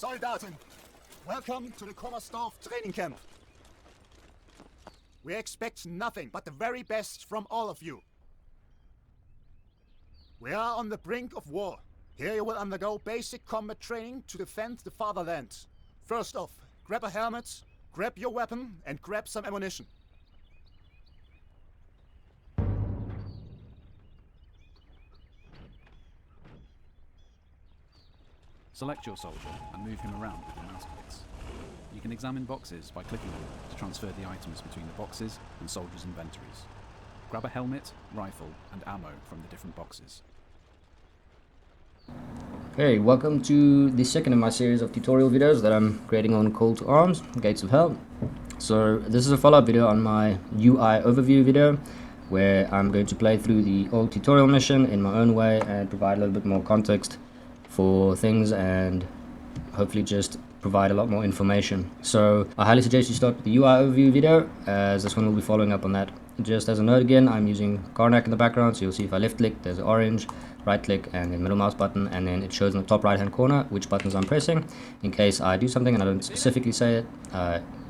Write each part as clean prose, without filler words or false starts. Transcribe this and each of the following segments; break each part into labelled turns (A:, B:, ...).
A: Soldaten, welcome to the Kommersdorf training camp. We expect nothing but the very best from all of you. We are on the brink of war. Here you will undergo basic combat training to defend the fatherland. First off, grab a helmet, grab your weapon, and grab some ammunition.
B: Select your soldier and move him around with your mouse clicks. You can examine boxes by clicking them to transfer the items between the boxes and soldiers' inventories. Grab a helmet, rifle, and ammo from the different boxes.
C: Hey, welcome to the second of my series of tutorial videos that I'm creating on Call to Arms, Gates of Hell. So this is a follow-up video on my UI overview video, where I'm going to play through the old tutorial mission in my own way and provide a little bit more context for things and hopefully just provide a lot more information. So I highly suggest you start with the UI overview video, as this one will be following up on that. Just as a note again, I'm using Karnak in the background, so you'll see if I left click there's orange, right click and then middle mouse button, and then it shows in the top right hand corner which buttons I'm pressing. In case I do something and I don't specifically say it,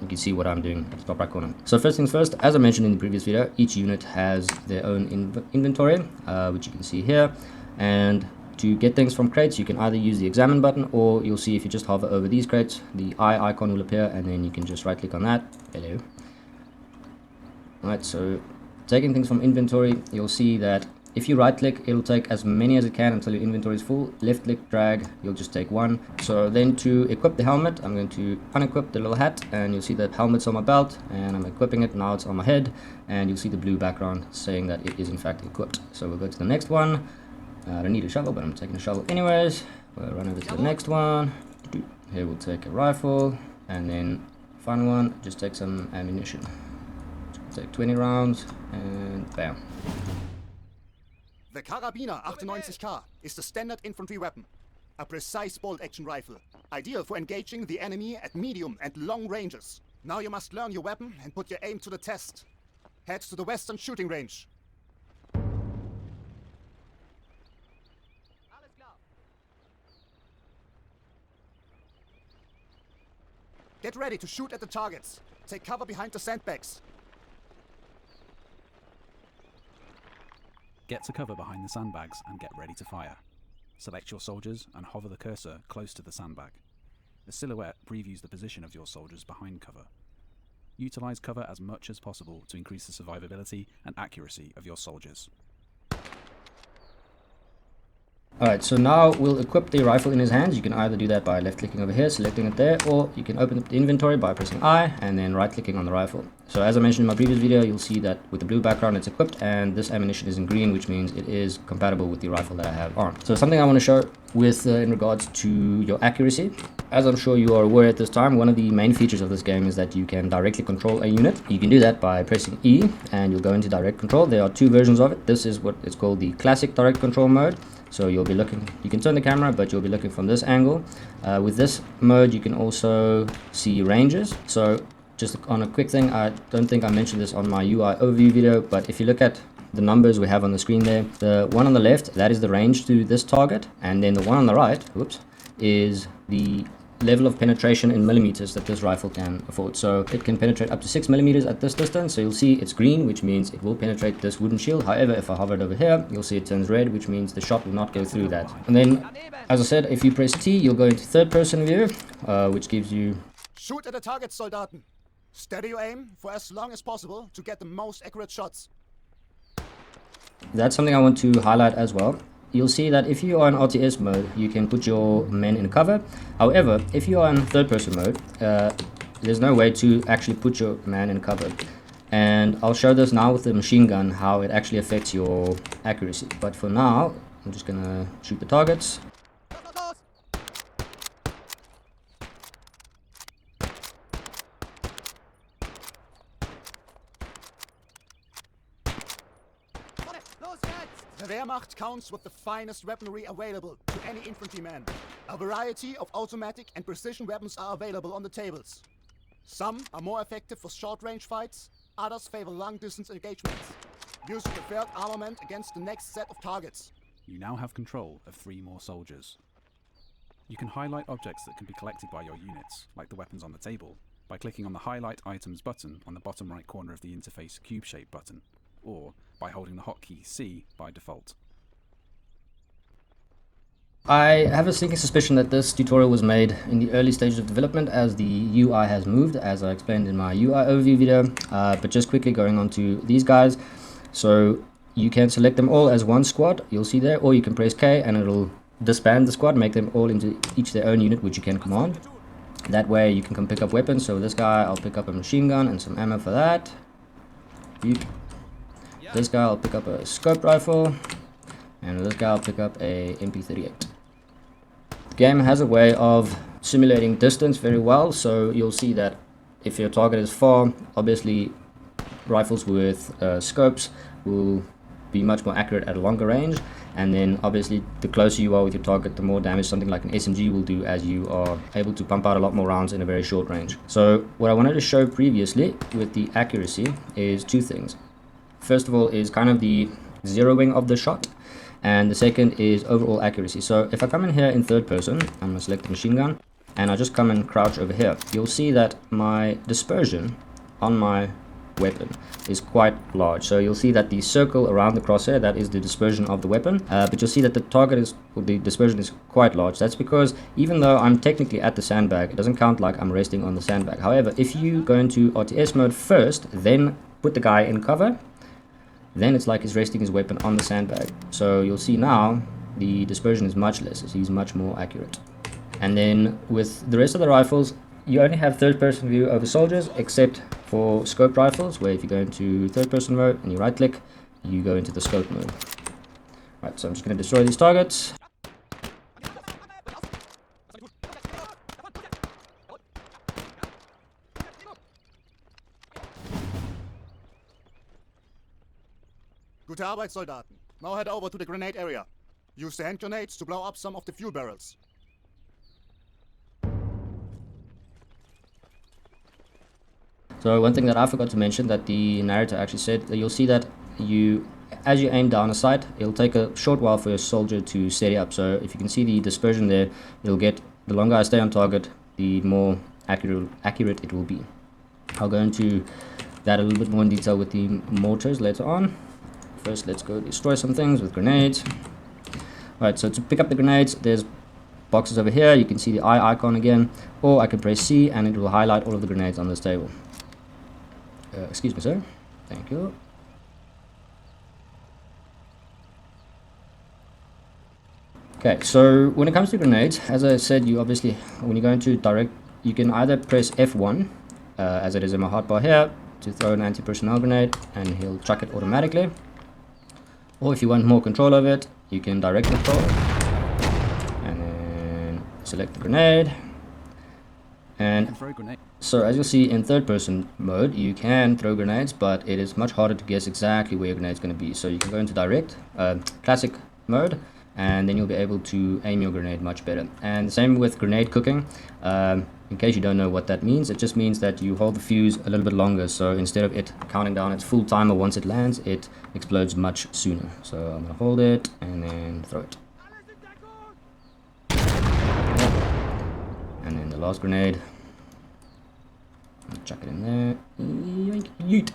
C: you can see what I'm doing at the top right corner. So first things first, as I mentioned in the previous video, each unit has their own inventory, which you can see here, and to get things from crates, you can either use the examine button, or you'll see if you just hover over these crates, the eye icon will appear, and then you can just right click on that. Hello. Alright, so taking things from inventory, you'll see that if you right click, it'll take as many as it can until your inventory is full. Left click, drag, you'll just take one. So then to equip the helmet, I'm going to unequip the little hat, and you'll see that helmet's on my belt, and I'm equipping it, now it's on my head, and you'll see the blue background saying that it is in fact equipped. So we'll go to the next one. I don't need a shovel, but I'm taking a shovel anyways. We'll run over to the next one. Here we'll take a rifle, and then final one, just take some ammunition. Take 20 rounds, and bam.
A: The Karabiner 98K is the standard infantry weapon. A precise bolt-action rifle, ideal for engaging the enemy at medium and long ranges. Now you must learn your weapon and put your aim to the test. Head to the western shooting range. Get ready to shoot at the targets. Take cover behind the sandbags.
B: Get to cover behind the sandbags and get ready to fire. Select your soldiers and hover the cursor close to the sandbag. The silhouette previews the position of your soldiers behind cover. Utilize cover as much as possible to increase the survivability and accuracy of your soldiers.
C: Alright, so now we'll equip the rifle in his hands. You can either do that by left clicking over here, selecting it there, or you can open up the inventory by pressing I and then right clicking on the rifle. So as I mentioned in my previous video, you'll see that with the blue background it's equipped, and this ammunition is in green, which means it is compatible with the rifle that I have on. So something I want to show with in regards to your accuracy. As I'm sure you are aware at this time, one of the main features of this game is that you can directly control a unit. You can do that by pressing E and you'll go into direct control. There are two versions of it. This is what is called the classic direct control mode. So you'll be looking, you can turn the camera, but you'll be looking from this angle. With this mode, you can also see ranges. So just on a quick thing, I don't think I mentioned this on my UI overview video, but if you look at the numbers we have on the screen there, the one on the left, that is the range to this target, and then the one on the right, whoops, is the level of penetration in millimeters that this rifle can afford. So it can penetrate up to 6 millimeters at this distance. So you'll see it's green, which means it will penetrate this wooden shield. However, if I hover it over here, you'll see it turns red, which means the shot will not go through that. And then, as I said, if you press T, you'll go into third person view, which gives you...
A: Shoot at the target, Soldaten. Steady your aim for as long as possible to get the most accurate shots.
C: That's something I want to highlight as well. You'll see that if you are in RTS mode, you can put your men in cover. However, if you are in third person mode, there's no way to actually put your man in cover. And I'll show this now with the machine gun, how it actually affects your accuracy. But for now, I'm just gonna shoot the targets.
A: The Wehrmacht counts with the finest weaponry available to any infantryman. A variety of automatic and precision weapons are available on the tables. Some are more effective for short-range fights, others favor long-distance engagements. Use your preferred armament against the next set of targets.
B: You now have control of 3 more soldiers. You can highlight objects that can be collected by your units, like the weapons on the table, by clicking on the Highlight Items button on the bottom right corner of the interface cube-shaped button, or by holding the hotkey C by default.
C: I have a sneaking suspicion that this tutorial was made in the early stages of development as the UI has moved, as I explained in my UI overview video, but just quickly going on to these guys. So you can select them all as one squad, you'll see there, or you can press K and it'll disband the squad, make them all into each their own unit, which you can command. That way you can come pick up weapons. So this guy, I'll pick up a machine gun and some ammo for that. This guy, I'll pick up a scope rifle, and this guy, I'll pick up a MP38. The game has a way of simulating distance very well, so you'll see that if your target is far, obviously rifles with scopes will be much more accurate at a longer range, and then obviously the closer you are with your target, the more damage something like an SMG will do, as you are able to pump out a lot more rounds in a very short range. So what I wanted to show previously with the accuracy is two things. First of all is kind of the zeroing of the shot, and the second is overall accuracy. So if I come in here in third person, I'm going to select the machine gun, and I just come and crouch over here, you'll see that my dispersion on my weapon is quite large. So you'll see that the circle around the crosshair, that is the dispersion of the weapon, but you'll see that the target is, or the dispersion is quite large. That's because even though I'm technically at the sandbag, it doesn't count like I'm resting on the sandbag. However, if you go into RTS mode first, then put the guy in cover, then it's like he's resting his weapon on the sandbag. So you'll see now the dispersion is much less, so he's much more accurate. And then with the rest of the rifles, you only have third person view over soldiers, except for scope rifles, where if you go into third person mode and you right click, you go into the scope mode. Right, so I'm just going to destroy these targets.
A: Gute Arbeit, Soldaten. Now head over to the grenade area. Use the hand grenades to blow up some of the fuel barrels.
C: So one thing that I forgot to mention that the narrator actually said, that you'll see that as you aim down a sight, it'll take a short while for your soldier to steady up. So if you can see the dispersion there, the longer I stay on target, the more accurate it will be. I'll go into that a little bit more in detail with the mortars later on. First, let's go destroy some things with grenades. Right, so to pick up the grenades, there's boxes over here. You can see the eye icon again, or I can press C and it will highlight all of the grenades on this table. Excuse me, sir. Thank you. Okay, so when it comes to grenades, as I said, you obviously, when you go into direct, you can either press F1, as it is in my hotbar here, to throw an anti-personnel grenade, and he'll chuck it automatically. Or if you want more control of it, you can direct control, and then select the grenade. And so as you'll see in third person mode, you can throw grenades, but it is much harder to guess exactly where your grenade is going to be. So you can go into direct, classic mode, and then you'll be able to aim your grenade much better. And the same with grenade cooking. In case you don't know what that means, it just means that you hold the fuse a little bit longer. So instead of it counting down its full timer once it lands, it explodes much sooner. So I'm going to hold it and then throw it. And then the last grenade. Chuck it in there. Yoink, yeet.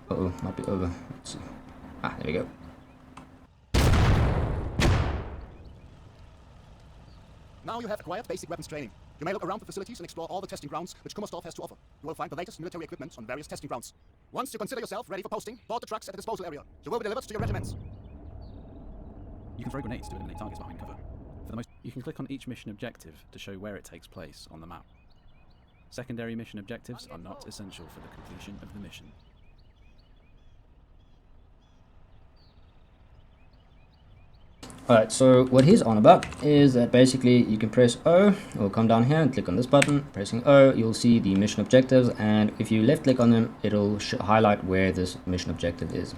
C: Uh-oh, might be over. Let's see. Ah, there we go.
A: Now you have acquired basic weapons training. You may look around the facilities and explore all the testing grounds which Kummersdorf has to offer. You will find the latest military equipment on various testing grounds. Once you consider yourself ready for posting, board the trucks at the disposal area. You will be delivered to your regiments.
B: You can throw grenades to eliminate targets behind cover. For the most, you can click on each mission objective to show where it takes place on the map. Secondary mission objectives are not essential for the completion of the mission.
C: Alright, so what he's on about is that basically you can press O, or come down here and click on this button. Pressing O, you'll see the mission objectives, and if you left click on them, it'll highlight where this mission objective is.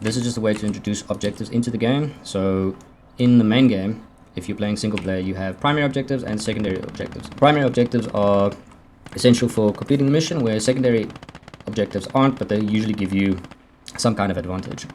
C: This is just a way to introduce objectives into the game. So in the main game, if you're playing single player, you have primary objectives and secondary objectives. Primary objectives are essential for completing the mission, where secondary objectives aren't, but they usually give you some kind of advantage.